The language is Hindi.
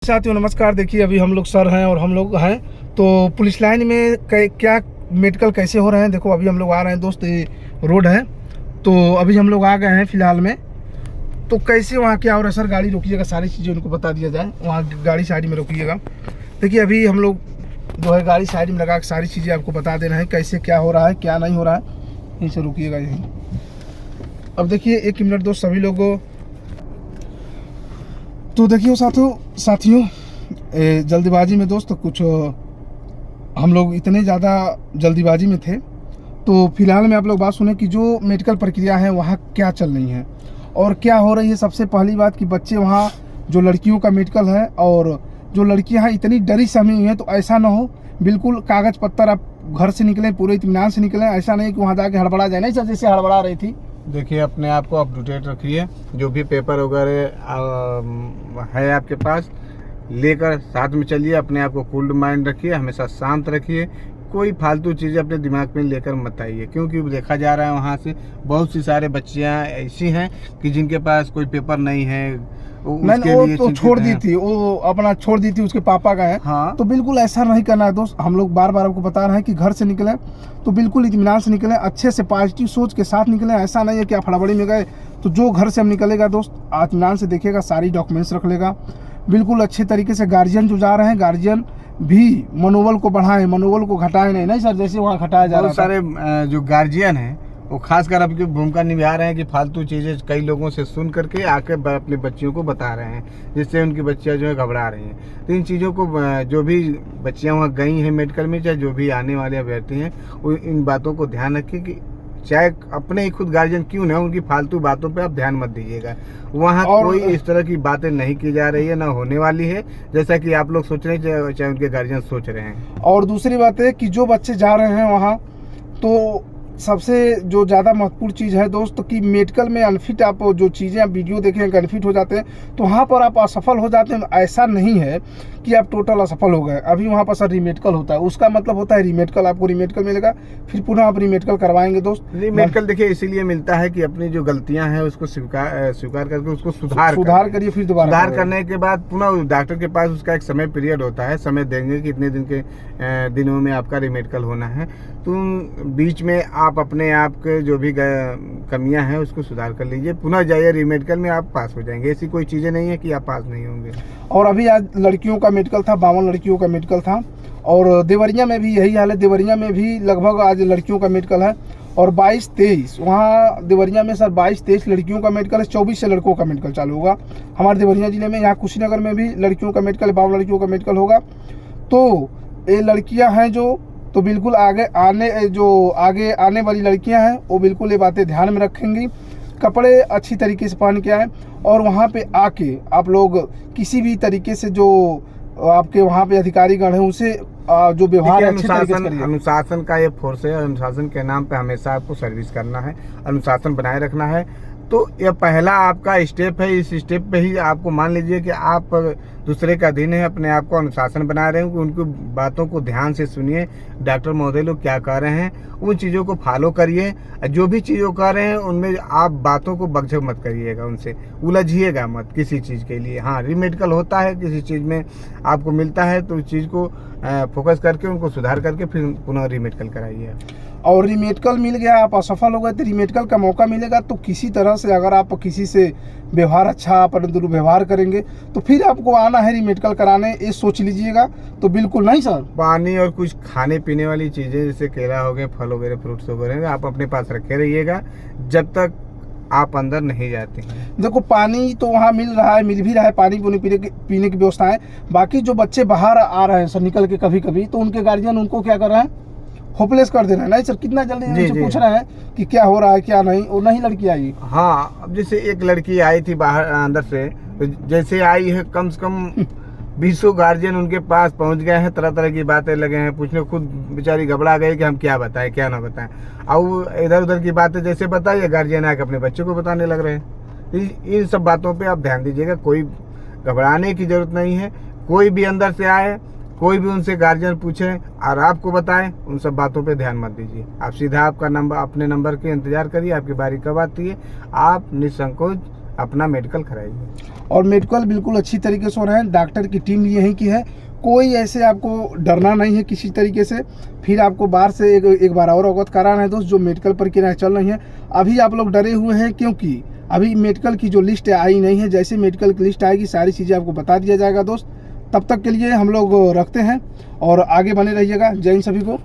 साथियों नमस्कार। देखिए अभी हम लोग सर हैं और हम लोग हैं तो पुलिस लाइन में क्या मेडिकल कैसे हो रहे हैं। देखो अभी हम लोग आ रहे हैं दोस्त, ये रोड है तो अभी हम लोग आ गए हैं फिलहाल में। तो कैसे वहाँ क्या हो रहा है सर, गाड़ी रोकिएगा, सारी चीज़ें उनको बता दिया जाए। वहाँ गाड़ी साइड में रोकिएगा। देखिए अभी हम लोग जो है गाड़ी साइड में लगा के सारी चीज़ें आपको बता दे रहे हैं, कैसे क्या हो रहा है क्या नहीं हो रहा है। यहीं से रुकिएगा यहीं। अब देखिए 1 मिनट दोस्त सभी लोगों। तो देखिए साथियों जल्दीबाजी में दोस्त कुछ हम लोग इतने ज़्यादा जल्दीबाजी में थे। तो फिलहाल में आप लोग बात सुने कि जो मेडिकल प्रक्रिया है वहाँ क्या चल रही है और क्या हो रही है। सबसे पहली बात कि बच्चे वहाँ जो लड़कियों का मेडिकल है और जो लड़कियाँ हैं इतनी डरी सहमी हुई हैं, तो ऐसा ना हो बिल्कुल कागज़ पत्तर आप घर से निकलें, पूरे इत्मीनान से निकलें। ऐसा नहीं कि वहाँ जाके हड़बड़ा जाए। नहीं सर, जैसे हड़बड़ा रही थी। देखिए अपने आप को अप टू डेट रखिए, जो भी पेपर वगैरह है आपके पास लेकर साथ में चलिए। अपने आप को कूल्ड माइंड रखिए, हमेशा शांत रखिए। कोई फालतू चीज़ें अपने दिमाग में लेकर मत आइए, क्योंकि देखा जा रहा है वहाँ से बहुत सी सारे बच्चियाँ ऐसी हैं कि जिनके पास कोई पेपर नहीं है। मैंने वो तो छोड़ दी थी, वो अपना छोड़ दी थी, उसके पापा का है। हाँ, तो बिल्कुल ऐसा नहीं करना है दोस्त। हम लोग बार बार आपको बता रहे हैं कि घर से निकलें तो बिल्कुल इत्मीनान से निकलें, अच्छे से पॉजिटिव सोच के साथ निकलें। ऐसा नहीं है कि आप हड़बड़ी में गए। तो जो घर से हम निकलेगा दोस्त इत्मीनान से देखेगा, सारी डॉक्यूमेंट्स रख लेगा बिल्कुल अच्छे तरीके से। गार्जियन जो जा रहे हैं, गार्जियन भी मनोबल को बढ़ाएं, मनोबल को घटाएं नहीं सर, जैसे वहाँ घटाया जा रहा है। सारे जो गार्जियन हैं वो खासकर आपकी भूमिका निभा रहे हैं कि फालतू चीज़ें कई लोगों से सुन करके आकर अपने बच्चियों को बता रहे हैं, जिससे उनकी बच्चियां जो है घबरा रही हैं। तो इन चीज़ों को जो भी बच्चियां वहाँ गई हैं मेडिकल में, चाहे जो भी आने वाले अभ्यर्थी हैं, वो इन बातों को ध्यान रखें कि चाहे अपने ही खुद गार्जियन क्यों ना, उनकी फालतू बातों पे आप ध्यान मत दीजिएगा। वहाँ कोई इस तरह की बातें नहीं की जा रही है, ना होने वाली है, जैसा कि आप लोग सोच रहे हैं, चाहे उनके गार्जियन सोच रहे हैं। और दूसरी बात है कि जो बच्चे जा रहे हैं वहाँ, तो सबसे जो ज़्यादा महत्वपूर्ण चीज़ है दोस्त कि मेडिकल में अनफिट आप जो चीज़ें आप वीडियो देखें अनफिट हो जाते हैं, तो वहाँ पर आप असफल हो जाते हैं। ऐसा नहीं है कि आप टोटल असफल हो गए। अभी वहाँ पर सर रीमेडिकल होता है, उसका मतलब होता है रीमेडिकल, आपको रीमेडिकल मिलेगा, फिर पुनः आप रीमेडिकल करवाएंगे दोस्त। रीमेडिकल देखिए इसीलिए मिलता है कि अपनी जो गलतियां हैं उसको स्वीकार करके उसको सुधार करिए, फिर दोबारा सुधार करने के बाद पुनः डॉक्टर के पास उसका एक समय पीरियड होता है, समय देंगे कि इतने दिन के दिनों में आपका रीमेडिकल होना है। तो बीच में आप अपने आप के जो भी कमियां हैं उसको सुधार कर लीजिए, पुनः जाइए रीमेडिकल में, आप पास हो जाएंगे। ऐसी कोई चीज़ें नहीं है कि आप पास नहीं होंगे। और अभी आज लड़कियों का मेडिकल था, 52 लड़कियों का मेडिकल था, और देवरिया में भी यही हाल है। देवरिया में भी लगभग आज लड़कियों का मेडिकल है, और 22-23 वहाँ देवरिया में सर 22-23 लड़कियों का मेडिकल है, 24 से लड़कों का मेडिकल चालू होगा हमारे देवरिया जिले में। यहाँ कुशीनगर में भी लड़कियों का मेडिकल, 52 लड़कियों का मेडिकल होगा। तो ये लड़कियाँ हैं जो, तो बिल्कुल आगे आने वाली लड़कियां हैं वो बिल्कुल ये बातें ध्यान में रखेंगी। कपड़े अच्छी तरीके से पहन के आए, और वहाँ पे आके आप लोग किसी भी तरीके से जो आपके वहाँ पे अधिकारीगण हैं उनसे जो व्यवहार अच्छे तरीके से करिए। अनुशासन का ये फोर्स है, अनुशासन के नाम पे हमेशा आपको सर्विस करना है, अनुशासन बनाए रखना है। तो यह पहला आपका स्टेप है। इस स्टेप पे ही आपको मान लीजिए कि आप दूसरे का अधीन है, अपने आप को अनुशासन बना रहे हैं। उनकी बातों को ध्यान से सुनिए, डॉक्टर महोदय लोग क्या कह रहे हैं उन चीज़ों को फॉलो करिए। जो भी चीज़ों कह रहे हैं उनमें आप बातों को बकझक मत करिएगा, उनसे उलझिएगा मत किसी चीज़ के लिए। हाँ, रीमेडिकल होता है, किसी चीज़ में आपको मिलता है तो उस चीज़ को फोकस करके उनको सुधार करके फिर पुनः रीमेडिकल कराइए। और रीमेडिकल मिल गया, आप असफल हो गए, तो रीमेडिकल का मौका मिलेगा। तो किसी तरह से अगर आप किसी से व्यवहार अच्छा पर दुर्व्यवहार करेंगे तो फिर आपको आना है रीमेडिकल कराने, ये सोच लीजिएगा। तो बिल्कुल नहीं सर, पानी और कुछ खाने पीने वाली चीज़ें जैसे केला हो गए, फल वगैरह, फ्रूट्स वगैरह आप अपने पास रखे रहिएगा जब तक आप अंदर नहीं जाते हैं। देखो पानी तो वहाँ मिल रहा है, मिल भी रहा है, पानी पीने की व्यवस्था है। बाकी जो बच्चे बाहर आ रहे हैं सर निकल के कभी कभी, तो उनके गार्जियन उनको क्या कर रहे हैं, होपलेस कर दे रहे हैं। नहीं सर, कितना जल्दी उनसे पूछ रहे हैं कि क्या हो रहा है क्या नहीं। और नहीं लड़की आई। हाँ, अब जैसे एक लड़की आई थी बाहर अंदर से, तो जैसे आई है कम से कम 20 गार्जियन उनके पास पहुंच गए हैं, तरह तरह की बातें लगे हैं पूछने। खुद बेचारी घबरा गई कि हम क्या बताएं क्या ना बताएं। अब इधर उधर की बातें जैसे बताइए, गार्जियन आके अपने बच्चों को बताने लग रहे हैं। इन सब बातों पे आप ध्यान दीजिएगा। कोई घबराने की जरूरत नहीं है। कोई भी अंदर से आए, कोई भी उनसे गार्जियन पूछे और आपको बताएं, उन सब बातों पे ध्यान मत दीजिए। आप सीधा आपका नंबर, अपने नंबर के इंतजार करिए, आपकी बारी कब आती है आप निसंकोच अपना मेडिकल कराइए। और मेडिकल बिल्कुल अच्छी तरीके से हो रहा है। डॉक्टर की टीम यहीं की है, कोई ऐसे आपको डरना नहीं है किसी तरीके से। फिर आपको बाहर से एक बार और अवगत कराना है दोस्त, जो मेडिकल प्रक्रियाएं चल रही हैं। अभी आप लोग डरे हुए हैं क्योंकि अभी मेडिकल की जो लिस्ट आई नहीं है। जैसे मेडिकल की लिस्ट आएगी सारी चीज़ें आपको बता दिया जाएगा दोस्त। तब तक के लिए हम लोग रखते हैं और आगे बने रहिएगा। जय हिंद सभी को।